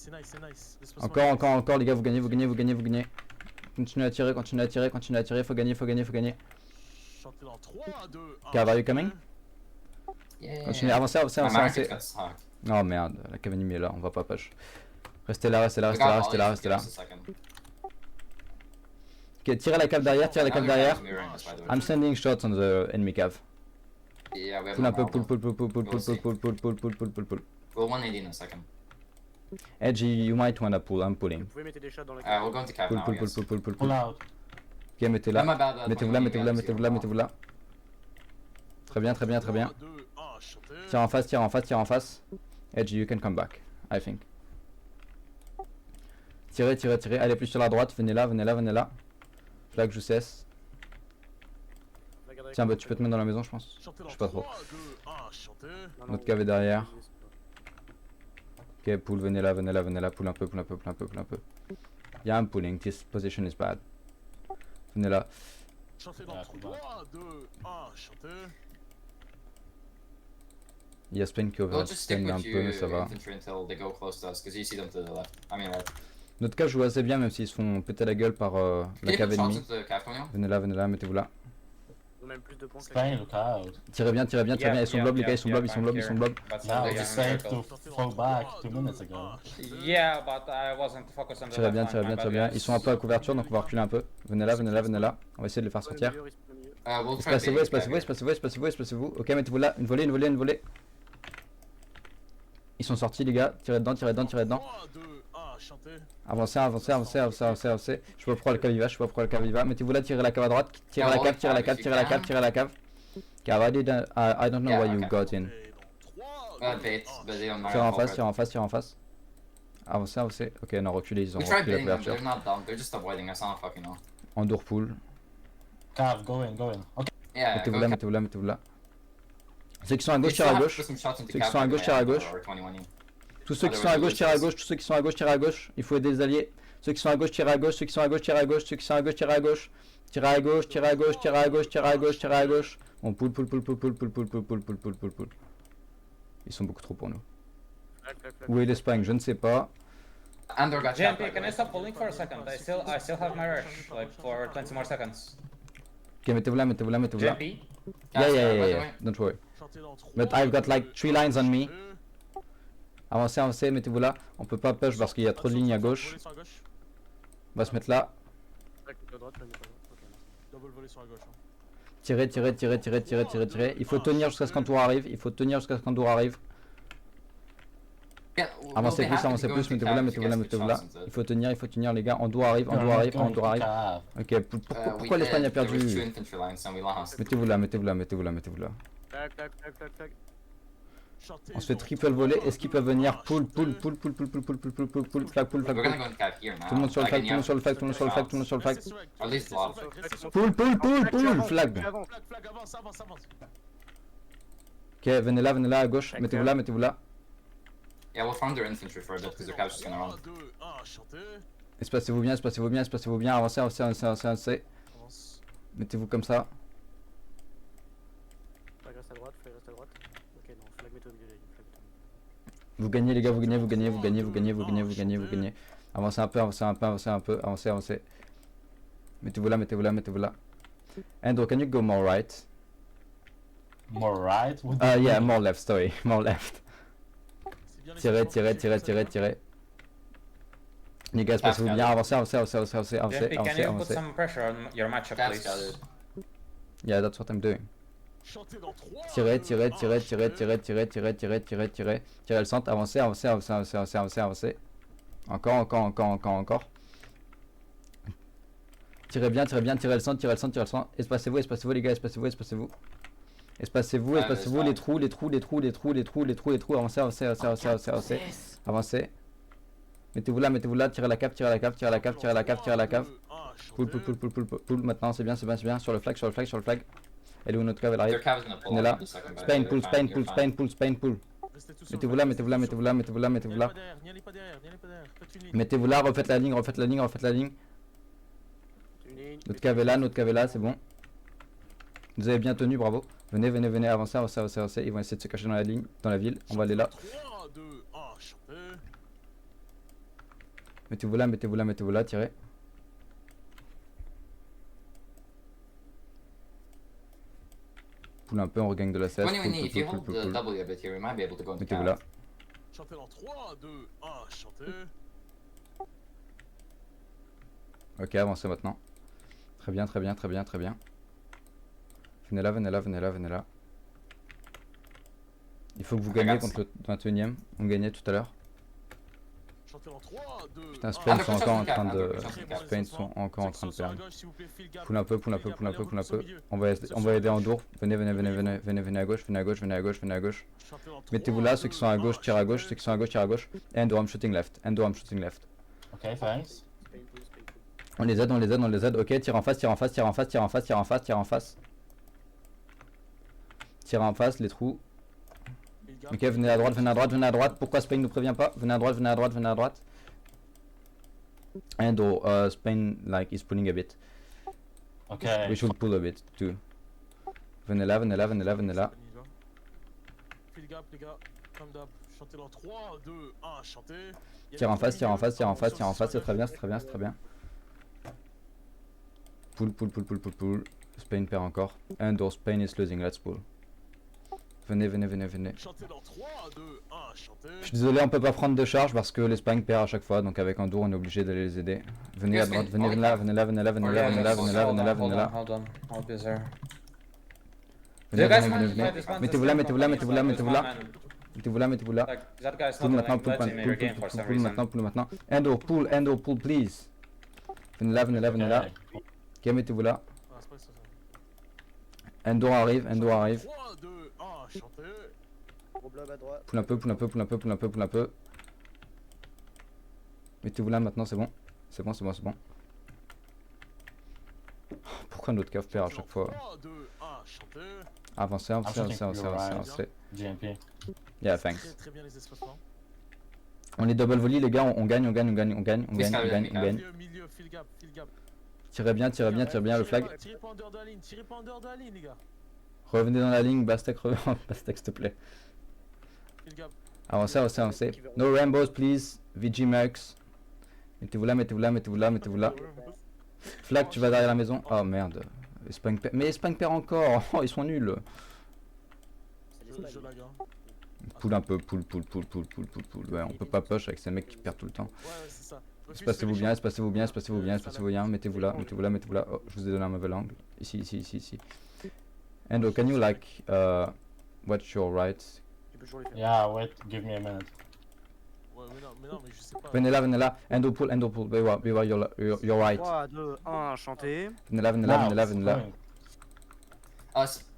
c'est nice, c'est nice. Encore les gars, vous gagnez. Continuez à tirer, faut gagner. Chantez dans 3, 2, 1. Cav, are you coming? Yeah. Continuez, avancez. My market got stuck. Oh merde, la cave ennemie est là, on va pas push. Restez là. We got volleys, give us a second. Ok, tirez la cave derrière. Another guy's mirroring us, by the way. I'm sending shots on the enemy cave. Yeah, we have Pull un peu, no pull. We'll 180 in a second. Edge, you might wanna pull, I'm pulling. Vous pouvez mettre des shots dans la We'll go into cap now, I guess. Pull. Pull out. Ok, mettez là. My bad, Mettez-vous là. Très bien. 3, 2, 1, chantez. Tire en face. Edge, you can come back, I think. Tirez. Allez plus sur la droite, venez là. Flag, je cesse. Tiens, bah tu peux te mettre dans la maison, je pense. Chantez Je dans sais pas trop. 3, 2, 1, chantez. Notre cave est derrière. Ok, pull, venez là, pull un peu. Yeah, I'm pulling, this position is bad. Venez là. Chantez dans 3, 2, 1, chantez. Il y a Spain qui We'll just stick overextend un with peu, mais ça you va. infantry until they go close to us, because you see them to the left. I mean right. Notre cave joue assez bien, même s'ils se font péter la gueule par la Can you cave put shots ennemie. into the cap, Tonio? Venez là, mettez-vous là. Ou même plus de points que Spain, look out. Tirez bien. Ils sont blob, les gars, ils sont blob. Now we saved to fall back 2 minutes ago. Yeah, but I wasn't focused on the Tirez left line, my bien. bad, Ils sont un peu à couverture, donc on va reculer un peu. Venez là. On va essayer de les faire sortir. We'll try baiting the cap here. Espacez-vous. Ok, mettez-vous là. Une volée. Ils sont sortis, les gars. Tirez dedans. 3, 2, 1, chantez. Avancez. Je sais pas pourquoi le cave y va. Mettez-vous là, tirez la cave à droite. Tirez la cave. Cav, I don't know Yeah, why you okay. got in. Bait, but they don't know Tire how en to face. Avancez. Ok, non, reculez, ils ont We tried reculé la baiting them, couverture. they're not dumb, they're just avoiding us, I don't fucking know. Endur pull. Cav, go in. Okay. Yeah, Mettez-vous là. Ceux qui sont à You gauche, still tirent à have to gauche. put some shots into Ceux qui cap sont à by the gauche, way, tirent à Amber gauche. or 21E. Tous ceux qui sont à gauche, tirent à gauche. Il faut aider les alliés. Ceux qui sont à gauche, tirent à gauche. Tirez à gauche. On pull. Ils sont beaucoup trop pour nous. Où est l'Espagne? Je ne sais pas. Andor got shot, by JMP, the can I way. stop pulling for a second? I still have my rush, like for 20 more seconds. Ok, mettez-vous là. JMP? Yeah. Don't worry. Chantez dans 3, But I've got like 3 lines on me. Avancez, mettez-vous là. On peut pas push parce qu'il y a trop de lignes à gauche. On va se mettre là. Double volley sur la gauche. Tirez. Il faut tenir jusqu'à ce qu'un tour arrive. Yeah, well, Avancez they have to plus, go into mettez-vous là. cap to get some shots into it. Il faut tenir les gars. Endur arrive. Cav. Ok, pourquoi l'Espagne a There was 2 perdu? infantry lines and we lost. Mettez-vous là. Tac. Chantez On se fait dans triple voler. 3, Est-ce qu'ils peuvent venir? 2, Pull. 1, Flag. We're gonna go in cap here now. Tout le monde sur le Like, flag, and you have tout le monde sur le flag. Restez sur la- At least restez sur love. le flag, restez sur le Pull, flag. flag. Flag, avance. Ok, venez là à gauche. Mettez-vous là. Yeah, we'll farm their infantry for a bit because their cap's just gonna run. 3, 2, 1, chantez. Espacez-vous bien. Avancez. Avance. Mettez-vous comme ça. Flag reste à droite. Ok, non, flag mets-toi au milieu de la ligne. Flag mets-toi au milieu. Vous gagnez les gars, vous gagnez. Avancez un peu. Mettez-vous là. Andrew, can you go more right? More right? What do you Yeah, mean? more left, sorry. More left. C'est bien les Tirez. Les gars, espacez-vous bien. Avancez. JMP, can you put some pressure on your matchup, Cap's please? gathered. Yeah, that's what I'm doing. Chantez dans 3, Tirez. 2, 1, chantez. Tirez le centre. Avancez. Encore. Tirez bien, tirez le centre. Espacez-vous les gars, espacez-vous. Les trous. Avancez. Mettez-vous là, tirez la cave. Pull. Maintenant, c'est bien. Sur le flag. Elle est où notre cave? Elle Their arrive. cap is gonna pull On est up là. in a second, by the way, Spain they're fine, you're fine. pull. Restez tous sur le Mettez-vous flag, là. N'y allez pas derrière. Faites une ligne. Mettez-vous là, refaites la ligne. Une ligne. Notre cave est là, c'est bon. Vous avez bien tenu, bravo. Venez, avancez. Ils vont essayer de se cacher dans la ligne, dans la ville. On va aller là. 3, 2, 1, chantez. Mettez-vous là, mettez-vous là, mettez-vous là, tirez. Pull un peu, on regagne de la CS. When you Pull, need, pull, if you pull, hold pull, the pull. W a bit here, we might be able to go into Mettez-vous cav. là. Chantez dans 3, 2, 1, chantez. Ok, avancez maintenant. Très bien, très bien, très bien, très bien. Venez là, venez là, venez là, venez là. Il faut que vous gagnez contre le 21ème. On gagnait tout à l'heure. Chantez dans 3, 2, Putain, 1. Spain sont encore en train de... Under Spain sont encore en train de perdre. Pull Pull un peu, pull un peu, pull un peu, pull un peu. On va aider Endur. Venez, venez, venez, venez, venez, venez à gauche, venez à gauche, venez à gauche, venez à gauche. Mettez-vous là, ceux qui sont à gauche, tirent à gauche, ceux qui sont à gauche, tirent à gauche. Endur, I'm shooting left. Endur, I'm shooting left. Okay, thanks. Spain full, Spain full. On les aide, on les aide, on les aide. Ok, tire en face, tire en face, tire en face, tire en face, tire en face, tire en face. Tire en face, les trous. Ok, venez à droite, venez à droite, venez à droite. Pourquoi Spain nous prévient pas? Venez à droite, venez à droite, venez à droite. And Spain like is pulling a bit. Okay. We should pull a bit too. Venez là, venez là, venez là, venez là. Fil gap, les gars. Comme d'hab. Chantez dans 3, 2, 1, chantez. Tire en face, tire en face, tire en face, tire en face. C'est très bien, c'est très bien, c'est très bien. Pull, pull, pull, pull, pull, pull. Spain perd encore. And Spain is losing. Let's pull. Venez, venez, venez, venez. Chantez dans 3, 2, 1, chantez. Je suis désolé, on peut pas prendre de charge parce que l'Espagne perd à chaque fois, donc avec Endur on est obligé d'aller les aider. Venez à droite, venez, venez là, venez là, venez là, venez là, venez là, venez là, venez là, venez là. Hold on. I'll be there. Venez, You guys venez, want venez, to venez. fight this man? Mettez-vous là, mettez-vous là, mettez-vous là, mettez-vous là. Mettez-vous là, mettez-vous là. Like, that guy's Pull not maintenant, like pull, letting pull, me pull, regain pull, for some pull reason. maintenant, pull maintenant. Endur, pull, please. Venez là, venez là, venez là. Okay. Ok, mettez-vous là. Ah, c'est pas ça. Endur arrive, Endur arrive. 3, 2, 1, chantez. Gros blob à droite. Pull un peu, pull un peu, pull un peu, pull un peu, pull un peu. Mettez-vous là maintenant, c'est bon. C'est bon, c'est bon, c'est bon. Pourquoi notre cave perd à chaque fois? 3, 2, 1, chantez. Avancez, avancez, avancez, avancez, avancez, avancez. GMP. Yeah, Très thanks. très bien les espacements. On est double volley les gars, on gagne, on gagne, on gagne, on gagne, on gagne, on gagne, on gagne. Milieu, fil gap, fil gap. Tirez bien, tirez bien, tirez bien le flag. Tirez pas en dehors de la ligne, tirez pas en dehors de la ligne, les gars. Revenez dans la ligne, Bastek, revenez. Bastek s'il te plaît. Fil gap. Avancez, avancez, avancez. No Rainbows please, VG Max. Mettez-vous là, mettez-vous là, mettez-vous là, mettez-vous là. Flag, tu vas derrière la maison. Oh merde. Espagne perd. Mais Espagne perd encore. Oh, ils sont nuls. C'est Je l'Espagne. lag, hein. Pull un peu, pull, pull, pull, pull, pull, pull, pull. Ouais, on peut pas push avec ces mecs qui perdent tout le temps. Ouais, c'est ça. Espacez-vous bien, espacez-vous bien, espacez-vous bien, espacez-vous bien. Mettez-vous là, mettez-vous là, mettez-vous là. Oh, je vous ai donné un mauvais angle. Ici, ici, ici, ici. And can you like watch your right? Tu peux toujours les faire. Yeah, wait, give me a minute. Ouais, mais non, mais je sais pas. Venez là, venez là. Endo pull, beware your right. 3, 2, 1, chanter. Venez là, venez là, venez là, venez là.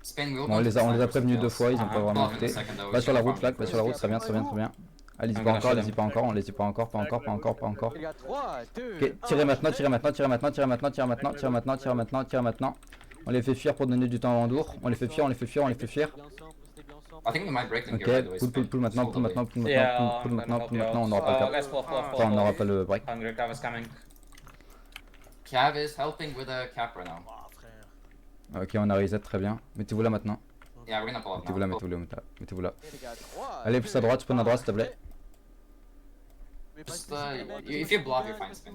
Spain will Bon, on les a prévenus deux fois, ils ont pas vraiment Well, in the écouté. second, though, Va we sur la can route, farm flag, va first. sur la route, très bien, très bien, très bien. Allez-y pas encore, allez-y pas encore, allez-y pas encore, pas encore, pas encore, pas encore. Les gars, 3, 2, Ok, tirez maintenant, tirez maintenant, tirez maintenant, tirez maintenant, tirez maintenant, tirez maintenant, tirez maintenant, tirez maintenant. On les fait fuir pour donner du temps à Endur. On les fait fuir, on les fait fuir, on les fait fuir. I think we might break them Ok, here, by the way. pull, pull, Spain. pull maintenant, Just pull hold the maintenant, lead. pull Yeah, maintenant, pull maintenant, pull maintenant, on n'aura pas le cap. Guys, pull. Enfin, on n'aura pas le break. Hungry Cav is coming. Cav is helping with a cap right now. Ah, frère. Ok, on a reset très bien. Mettez-vous là maintenant. Yeah, we're gonna pull up Mettez-vous là, now. mettez-vous là, mettez-vous là. les gars, 3. Allez, plus à droite, spawn à droite s'il te plaît. Just, if you block, you're fine, Spain.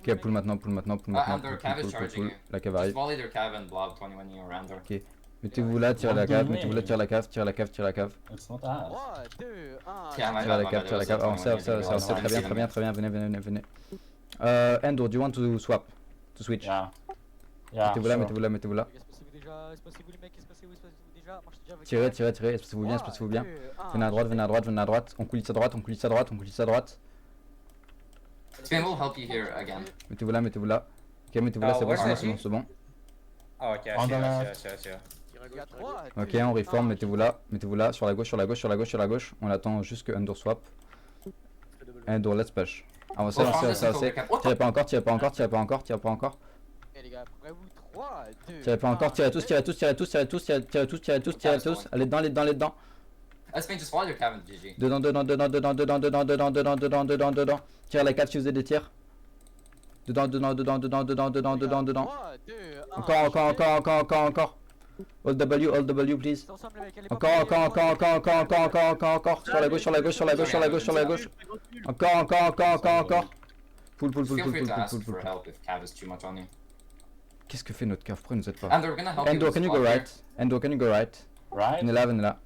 Ok, pull maintenant, pull maintenant, pull maintenant, Under pull, Cav pull, is pull, pull, charging pull. you. La cave Just arrive. volley their Cav and blob 21 you around there. Mettez-vous là, tirez la cave, mettez-vous là, tirez la cave, tirez la cave, tirez la cave. It's not us. 3, 2, 1. Yeah, my Tire la bad, cave, tire la cave. Avancez, avancez, avancez, avancez, très bien, très bien, très bien, venez, venez, venez. Endur, do you want to swap? To switch? Yeah. Yeah, Mettez-vous là, sure. mettez-vous là, mettez-vous là. Espacez-vous déjà, espacez-vous les mecs, espacez-vous déjà. Moi je suis déjà avec. Tirez, tirez, tirez, espacez-vous bien, espacez-vous bien. Venez à droite, venez à droite, venez à droite. On coulisse à droite, on coulisse à droite, on coulisse à droite. Spain will help you here again. Mettez-vous là, mettez-vous là. Ok, mettez-vous là, c'est bon, where's c'est bon, the c'est bon, c'est bon. Oh, ok, On I see, the I left. see, I see. Tire à Les gars, gauche, tire à 3, gauche. 2. Ok, on reform, mettez-vous là, sur la gauche, sur la gauche, sur la gauche, sur la gauche. On attend juste que Endur swap. Fais double. Endur, let's push. Avancez, Oh, avancez, Francis, avancez, il avancez. faut que- Tirez pas encore, tirez pas encore, tirez pas encore, tirez pas encore. Et les gars, préparez-vous. 3, 2. Tirez pas encore, tirez tous, tirez tous, tirez tous, tirez tous, tirez tous, tirez tous, tirez tous. Allez dedans, allez dedans, allez dedans. Spain, just follow their Cav and GG. Dedans, dedans, dedans, dedans, dedans, dedans, dedans, dedans, dedans, dedans, dedans. Tirez la 4 si vous avez des tirs. Dedans, dedans, dedans, dedans, dedans, dedans, dedans, dedans. 3, 2, 1. Encore, encore, encore, encore, encore, encore. Hold W, please. C'est ensemble, les mecs, allez, Encore. Sur la gauche. Encore. Pull. Feel free to ask for help if Cav is too much on you. Qu'est-ce que fait notre cave? Pourquoi il nous aide pas? And we're gonna help you Endo, with can you squad go here. right? Endo, can you go right? Right? Venez là.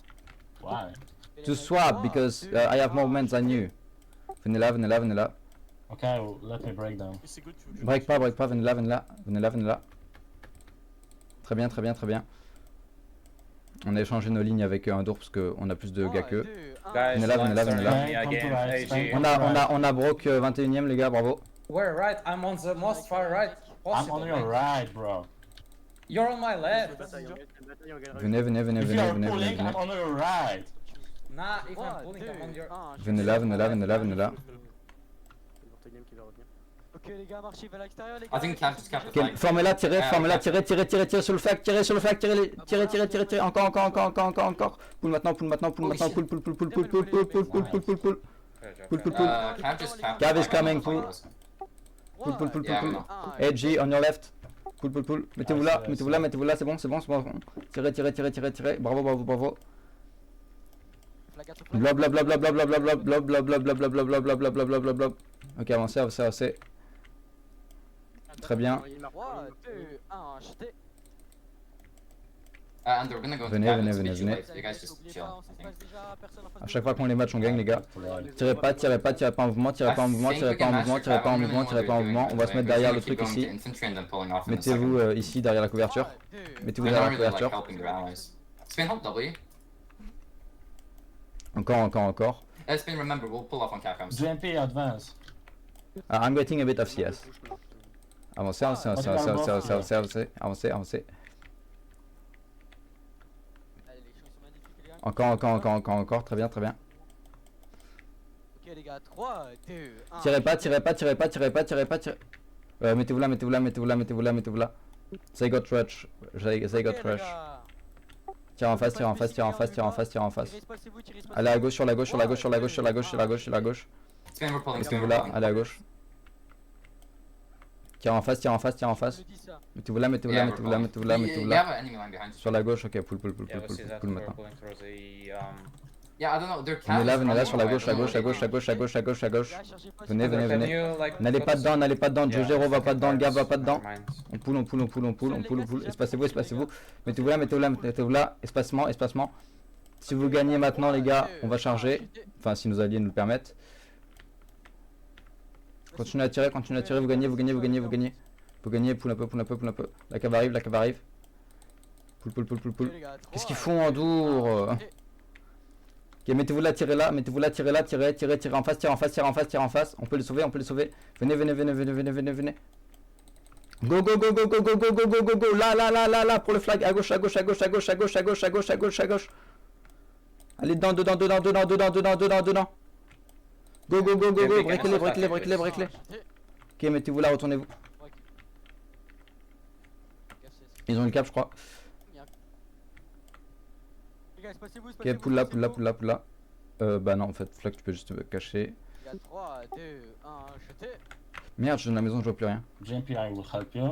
Why? To swap, because I have more movements than you. Venez là. Okay, well, let me break down. Et c'est good, tu veux que je- Break pas, venez là. Très bien. On a échangé nos lignes avec Endur parce qu'on a plus de gars qu'eux. Guys, Venez là. me Okay, again, come to right, AG. stand On a broke 21ème les gars, bravo. Where right? I'm on the most far right I'm possible. on your mate. right, bro. You're on my C'est left. une bataille, on gagnera. Venez. If you are pulling, I'm on your right. Nah, if I'm pulling, I'm on your. Venez là. C'est le Vortex qui va revenir. Ok, les gars, marchez vers l'extérieur, les I gars. think Cav just kept the Ok, flag. formez-la, tirez sur le flag, tirez sur le flag, tirez, encore. Pull maintenant, pull. Cav just capped. Cav is the flag. coming, pull. Pull. Yeah, we know. Edgy, on your left. Pull. Mettez-vous là, c'est bon. Tirez. Bravo. Blob. Ok, avancez. Très bien. 3, 2, 1, jetez. And we're gonna go into Venez, Cav. venez, It's a venez, bit too venez. late. You guys just chill. I think. À chaque fois qu'on les match, on gagne les gars. Tirez pas en mouvement. On va se mettre derrière le truc ici. Mettez-vous ici derrière la couverture. Mettez-vous I derrière don't la really like couverture. helping their allies. Spain, help W. Encore. Spain, remember, we'll pull off on Cav comes. GMP, advance. I'm getting a bit of CS. Avancez. Allez, les choses sont magnifiques, les gars. Encore. Très bien. Ok, les gars, 3, 2, 1. Tirez pas. Mettez-vous là. They got rush. Tire en face. Allez à gauche, sur la gauche. Spain, we're pulling. Mettez-vous là, allez à gauche. Tire en face. Mettez-vous là. We have an enemy line behind. Sur la gauche, ok, pull Yeah, we'll see that. pull We're maintenant. pulling through the. Yeah, I don't know. Their Cav. Venez là, is sur la running gauche, away. à I don't know gauche. where they're Venez. Can you, like, N'allez go pas to- dedans, Yeah, Jogero va pas dedans, le gars va pas dedans. never mind. On pull. Espacez-vous. Mettez-vous là. Espacement. Si vous gagnez maintenant, les gars, on va charger. Enfin, si nos alliés nous le permettent. Continuez à tirer, vous gagnez. Vous gagnez, pull un peu. La cave arrive. Pull. Qu'est-ce qu'ils font en dour? Ok, mettez-vous là, tirez en face. On peut les sauver. Venez. Go. Là, pour le flag. À gauche. Allez, dedans. Go. Break-les. Ok, mettez-vous là, retournez-vous. Ils ont le cap, je crois. Ok, pull là. Bah non, en fait, flag, tu peux juste te cacher. 3, 2, 1, jetez. Merde, je suis dans la maison, je vois plus rien. GMP, I will help you.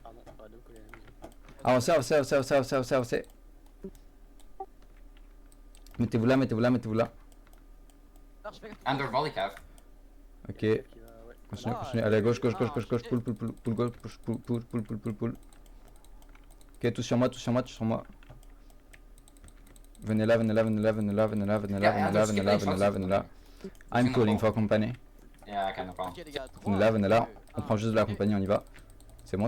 Pardon, pas de coller la maison. Avancez. Mettez-vous là. And their volley Cav. Ok, Qui va, ouais. continue. Allez, à gauche, pull. Ok, tous sur moi. Venez là. I'm calling for company. Yeah, okay, no problem. Ok, les gars, 3, Venez là. 2, On prend juste de la compagnie, on y va. C'est bon.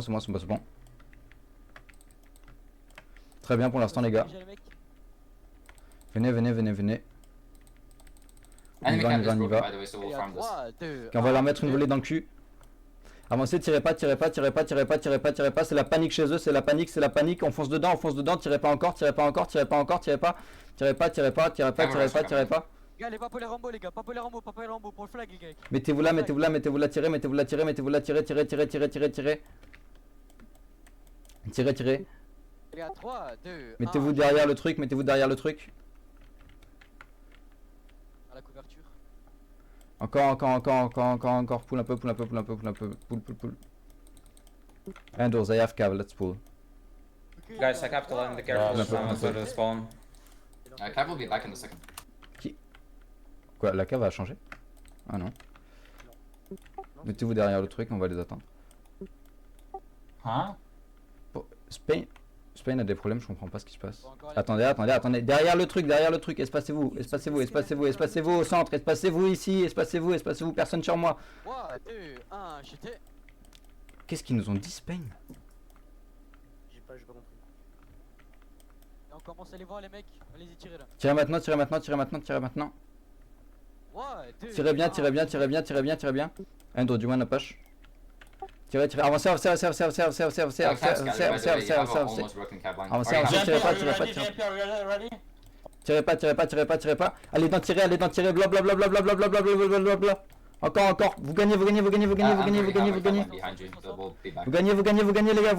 Très bien pour l'instant, les gars. Venez. On y Enemy va. Cav is broken, by the way, so Les we'll gars, farm this. 3, 2, Ok, on va leur mettre une volée dans le cul. Avancez, tirez pas. C'est la panique chez eux, c'est la panique. On fonce dedans. Tirez pas encore. Tirez pas. Gars, allez, pas pour les Rambo, les gars, pas pour les Rambo, pour le flag, les gars. Mettez-vous là, tirez. Les gars, 3, 2, 1. Mettez-vous derrière le truc. À la couverture. Encore. Pull un peu. Pull. Endors, I have cav, let's pull. Guys, I capital and the careful Yeah, if someone's sure. going to spawn. Cav will be back in a second. Quoi, la cave a changé? Ah non. Mettez-vous derrière le truc, on va les attendre. Huh? Spain a des problèmes, je comprends pas ce qui se passe. Attendez. Derrière le truc, espacez-vous, au centre, espacez-vous ici, espacez-vous, personne sur moi. 3, 2, 1, j'étais. Qu'est-ce qu'ils nous ont dit, Spain? J'ai pas compris. Et on commence à les voir les mecs. Allez-y, tirez là. Tirez maintenant. 3, 2, Tirez bien. Andrew, do you wanna push? Tirez, avancez. Cav's got it, by the way. You have a Avancez. almost broken Cav line. Avancez, Or you avancez. have- Tirez pas, Ready? Tirez pas. Allez d'en tirer, blablabla. Encore. Vous gagnez. Andrew, you have a Cav line behind you. We'll be back. Vous gagnez les gars,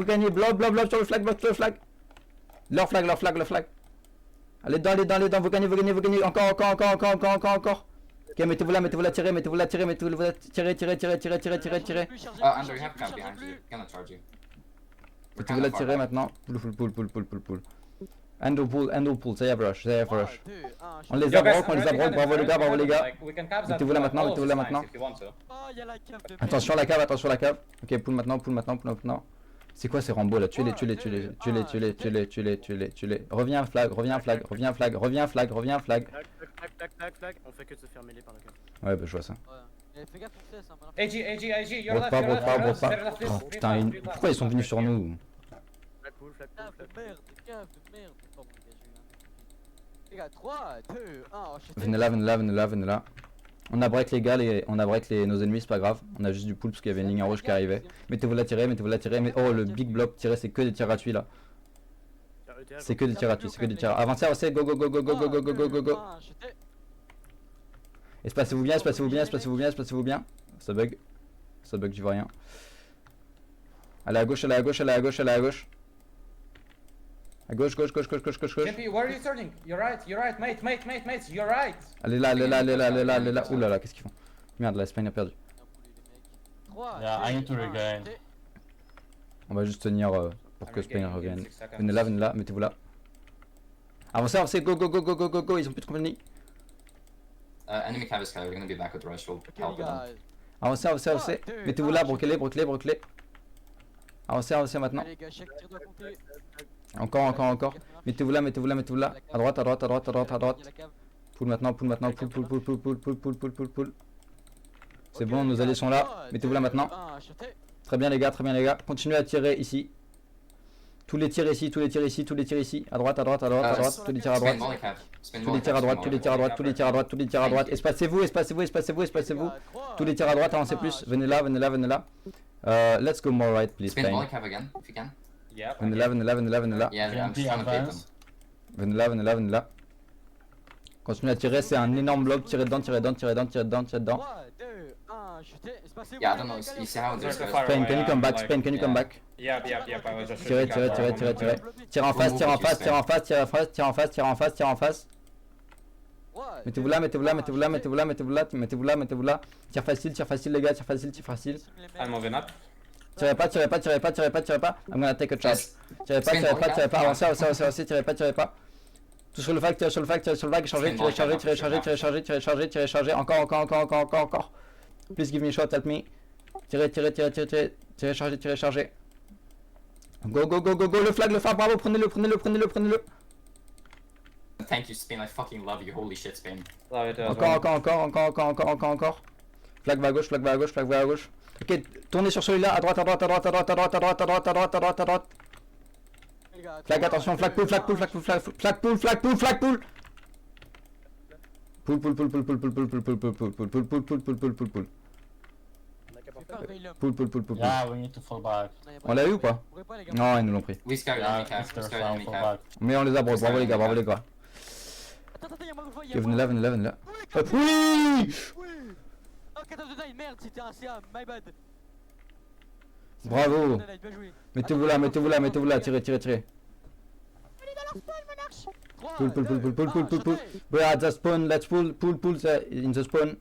blob sur le flag. Leur flag. Allez dedans, vous gagnez. Encore. Ok, mettez-vous là, tirez. Andrew, you have Cav behind you. Gonna charge you. We're Mettez-vous là, kinda far tirez back. maintenant. Pull. Andrew pull, ça y est, rush. 3, 2, 1, On les Yo, guys, abroque, I'm ready to bravo les gars. Like, we can Cavs Mettez-vous là maintenant, all of mettez-vous là these maintenant. lines if you want to. Oh, y'a la cave de merde. Attention la cave. Ok, pull maintenant. C'est quoi ces Rambo là? Tuez-les. Reviens flag. Tac. On fait que de se faire mêler par la cave. Ouais, bah je vois ça. Ouais. Et fais gaffe pour ça, maintenant. AG, your Broke left, pas. your left, Oh putain, pourquoi ils sont venus sur nous? Flag pull. Cave de merde. Oh mon gars, j'ai eu un. Les gars, 3, 2, 1, j'étais. Venez là. On a break les gars, nos ennemis, c'est pas grave. On a juste du pull parce qu'il y avait une ligne en rouge qui arrivait. Mettez-vous là, tirez. Mais oh, le big block tiré, c'est que des tirs gratuits là. C'est que des tirs gratuits. Avancez, go. 3, 2, 1, j'étais. Espacez-vous bien. Ça bug, j'y vois rien. Allez à gauche. À gauche. JP, where are you turning? You're right, mate, you're right. Allez là. Ouh là, qu'est-ce qu'ils font? Merde, la Spain a perdu. 3, Yeah, I need to 2, 1, regain. j'étais. On va juste tenir pour que Spain revienne. Venez là, mettez-vous là. Avancez, go, ils ont plus de compagnie. Enemy Cav is Cav. We're gonna be back with the rush. We'll Ok, les help them. gars. Avancez. Mettez-vous là, broquez-les. Avancez maintenant. Allez, les gars, chaque tir doit compter. Encore. Mettez-vous là. À droite. Il y a la cave. Pull maintenant. Pull. C'est bon, nos alliés sont là. Mettez-vous là maintenant. 1, j'étais. Très bien les gars. Continuez à tirer ici. Tous les tirs ici. À droite. Tous les tirs à droite. Spin volley Cav. Spin Tous volley les tirs à Cav, droite. spin volley. Espacez-vous. Tous les tirs à droite, avancez plus. Venez là. Let's go more right, please. Spin Spain. volley Cav again, if you can. Yeah. Venez là. Yeah, I'm just trying to bait them. Venez là. Continuez à tirer, c'est un énorme bloc. Tirez dedans. 3, 2, 1, j'étais. Espacez-vous. Yeah, I don't know. You see how there's There's a guys. fire. Spain, can you come back? Like, Spain, can you come back? Yep, I was just Tirez. Tire en face. Mettez-vous là. Tire facile les gars, tire facile. I'm moving up. Tirez pas. I'm gonna take a charge. Tirez pas. Avancez. Tirez pas. Tout sur le flag, tirez, chargez. Encore. Please give me a shot, help me. Tirez, chargez. Go, le flag, bravo, prenez-le. Thank you, Spain. I fucking love you. Holy shit, Spain. Love it as well. Encore. Flag va à gauche. Ok, tournez sur celui-là, à droite. Flag, attention, flag pull. Pull. Yeah, we need to fall back. On l'a eu ou pas? Non, ils nous l'ont pris. We scared Yeah, enemy Cav. We Mr. scared Fall, enemy fall Cav. back. Mais on les a bravo les gars. Attends, y'a Maroufa, Ok, venez là. Hop, oui! Oui. Oh, 14 de Nine, merde, c'était un CA, my bad. Bravo. Bien joué. Mettez-vous là, tirez. 3, Pull. 2, 1, j'étais. We are at the spawn, let's pull in the spawn.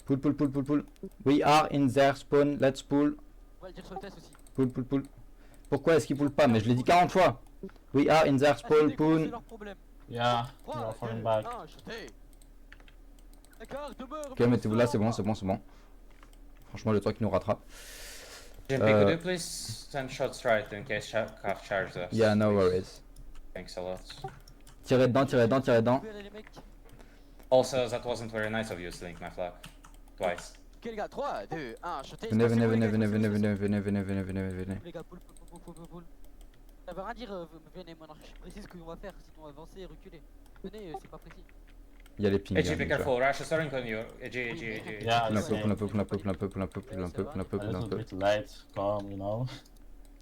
Pull. We are in their spawn, let's pull. On va le dire sur le test aussi. Pull. Pourquoi est-ce qu'ils pull pas? Mais je l'ai dit 40 fois. We are in their spawn C'est pool. leur problème. Yeah, 3, you're falling 2, back. 1, shooté. D'accord, demeure. Ok, mettez-vous là, c'est bon, c'est bon, c'est bon. Franchement, le truc nous rattrape. JP, could you please send shots right in case Calf charges us? Yeah, no worries. Thanks a lot. Tirez dedans, tirez dedans, tirez dedans. Les mecs. Also, that wasn't very nice of you, Slink my flag. Twice. Ok les gars, 3, 2, 1, shooté. Venez, venez, venez, venez, venez, venez, venez, venez, venez, venez, venez. Les gars, pull. Ça veut rien dire, venez, mon archi précise ce qu'on va faire, sinon avancer et reculer. Venez, c'est pas précis. Il y a les pings. Hey, JP, careful. Rush is starting on you. AJ. Yeah, Pull un it's peu, pull un peu, pull un peu, pull un peu, pull un peu, pull un peu, pull un peu, a pull un little peu. bit late, calm, you know.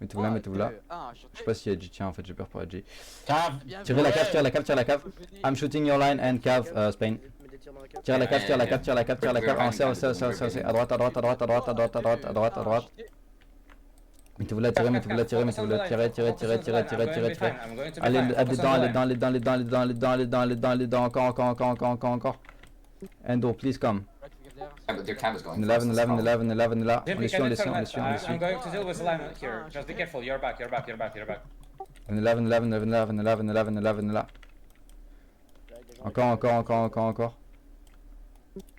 Mettez-vous là, mettez-vous là. 1, Je sais pas si Edgy tient en fait, j'ai peur pour Edgy. Cav, Tirez la cave, tirez la cave, tirez la cave. I'm shooting your line and cave, Spain. Mets des tirs dans la cave. Tire la cave, tire la cave, tire la cave, tire la cave. Avancez, avancez, avancez, avancez. À droite, à droite, à droite, à droite, à droite, à droite, à droite, à droite. Mettez-vous là, tirez, mettez-vous là, tirez, mettez-vous là, tirez, tirez, tirez, tirez, tirez, tirez, tirez. Allez, allez dedans, allez dedans, allez dedans, allez dedans, allez dedans, allez dedans, allez dedans, allez dedans, allez dedans, encore, encore, encore, encore, encore, encore. Endo, please come. Yeah, but their cab is going. Venez là, first, venez that's là, the venez là, venez là, venez là. On JP, les suit, can on you les suit, turn on les left? suit, on les I'm suit. going to deal with the line here. Just be careful. You're back. Venez là, venez là, venez là, venez là, venez là, venez là, venez là, venez là. Encore, encore, encore, encore, encore.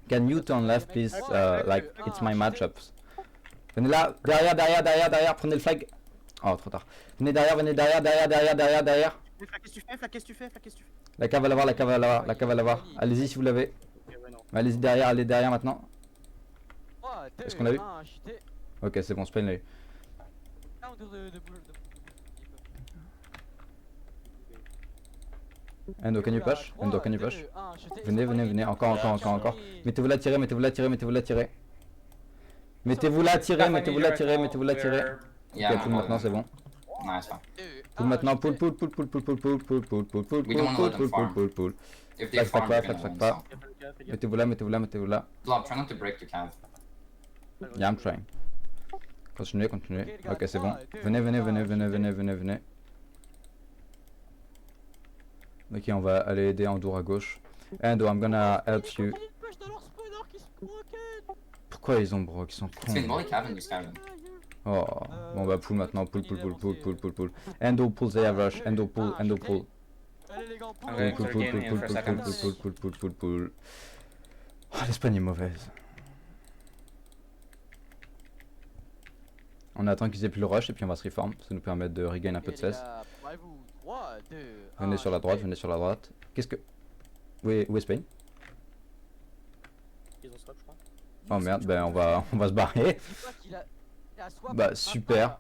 Can you turn left, please? Like, it's my matchups. Venez là, derrière, derrière, derrière, derrière, prenez le flag. Oh, trop tard. Venez derrière, derrière, derrière, derrière, derrière. Flac, qu'est-ce que tu fais? Flac, qu'est-ce que tu fais? Flac, qu'est-ce que tu fais? La cave à l'avoir, la cave à l'avoir, la cave à l'avoir. Allez-y si vous l'avez. Ok, ouais, non. Allez-y derrière, allez derrière maintenant. 3, 2, Est-ce qu'on l'a vu? 1, shooté. Ok, c'est bon, Spain l'a eu. Ah, autour de boule. Endo, can you push? Endo, can you push? Venez, venez, venez, encore, encore, encore, encore. Mettez-vous là, tirez, mettez-vous là, tirez, mettez-vous là, tirez. Mettez-vous là, tirez, mettez-vous là, tirez, mettez-vous là, tirez. Yeah, Ok, pull maintenant, c'est bon. Nice one. Pull maintenant, pull, pull, pull, pull, pull, pull, pull, pull, pull, pull, pull, We don't wanna pull, let them pull, pull, farm. pull, pull. If they Flash farm, pas, we're flash gonna win. pas. So. Fais pas le cas, fais gaffe. Mettez-vous là, mettez-vous là, mettez-vous là. Blob, try not to break the cave. Yeah, I'm trying. Continuez, continuez. Ok, c'est bon. Venez, venez, venez, venez, venez, venez, venez. Ok, on va aller aider Endur à gauche. Endo, I'm gonna help you. Pourquoi ils ont broc? Ils sont It's been cons. molly cave and you scouting. Oh, bon bah pull maintenant, pull, pull, pull, pull, pull, pull, pull. Endo pull the rush, Endo pull, Endo pull. Allez les gars, I'm Pull, going to pull, pull, regain pull, in pull, for pull, seconds. pull, pull, pull, pull, pull. Oh, l'Espagne est mauvaise. On attend qu'ils aient plus le rush et puis on va se reform. Ça nous permet de regain un peu de 16. Venez sur la droite, venez sur la droite. Qu'est-ce que... Où est Spain? Ils ont swap, je crois. Oh merde, ben on va se barrer. Bah, super.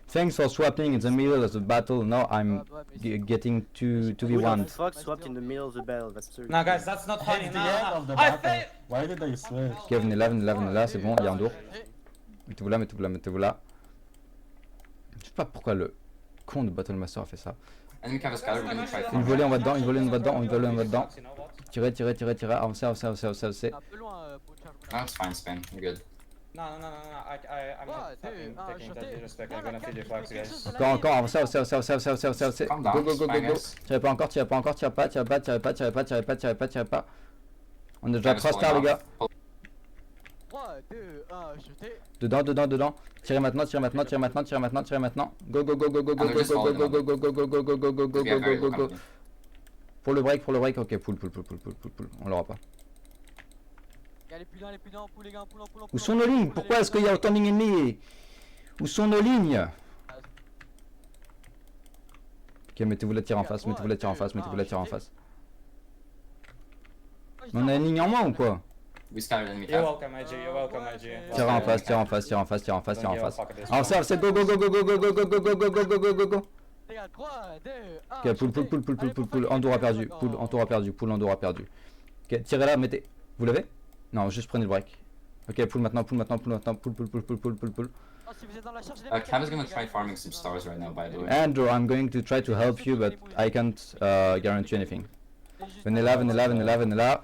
Thanks for swapping in the middle of the battle. Now I'm getting 2v1. Fox swapped in the middle of the battle, that's true. No, guys, that's not funny. It's No, the end of no. the I battle. failed. Why did they switch? Ok, venez là, venez là, venez là, c'est bon, il y a Endur. Mettez-vous là, mettez-vous là, mettez-vous là. Je sais pas pourquoi le con de Battlemaster a fait ça. Enemy cave is scattered, we're gonna try to Une farm. volée, on va dedans, une volée, on va dedans, une volée, on va dedans. You know what? Tirez, tirez, tirez, tirez, avancez, avancez, avancez, avancez, avancez. Un peu loin pour une charge. No, it's fine, Spain. You're good. No. I'm not fucking taking that disrespect. I'm gonna feed you flags, guys. Encore, encore, avancez, avancez, avancez, avancez, avancez, avancez, avancez. Calm Go, down, go, go, go, go. Magnus. Tirez pas encore, tirez pas encore, tirez pas, tirez pas, tirez pas, tirez pas, tirez pas, tirez pas, tirez pas, tirez pas. On est déjà Cave is 3 stars les falling gars. off. Pull- 3, 2, 1, shooté. Dedans, dedans, dedans. Tirez maintenant, tirez maintenant, tirez maintenant, tirez maintenant, tirez maintenant. Go, go, go, go, go, go, go, go, go, go, go, go, go, go, go, go, go, go, go, We have go, very go, low go. company. Pour le break, ok, pull, pull, pull, pull, pull, pull, pull. On l'aura pas. Allez plus loin, pour les gars, pour Où sont nos lignes? Pourquoi est-ce qu'il y a autant de lignes ennemies? Où sont nos lignes? Ok, mettez-vous la tire en face, mettez-vous la tire en face, mettez-vous la tire en face. On a une ligne en moins ou quoi? We scattered enemy You're cave. welcome, AJ. You're welcome, AJ. Tire en face, tire en face, tire en face, tire en face, tire en face. Don't give a fuck at this Alors ça, c'est go, go, go, go, go, go, go, go, go, go, go, go, go, go, go, go. Les gars, 3, 2, 1. Ok, pull, pull, pull, pull, pull, pull, pull. Endur a perdu, pull, Endur a perdu, pull, Endur a perdu. Ok, tirez là, mettez. Vous l'avez? Non, juste prenez le break. Ok, pull maintenant, pull maintenant, pull maintenant, pull, pull, pull, pull, pull, pull, pull. Si vous êtes dans la charge, Cave is gonna try farming some stars right now, by the way. Andrew, I'm going to try to help you, but I can't guarantee anything. Venez là, venez là, venez là, venez là.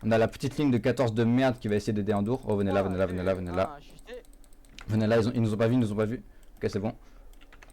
On a la petite ligne de 14 de merde qui va essayer d'aider Endur. Oh, venez là, venez là, venez là, venez là. Venez là, ils nous ont pas vu, ils nous ont pas vu. Ok, c'est bon.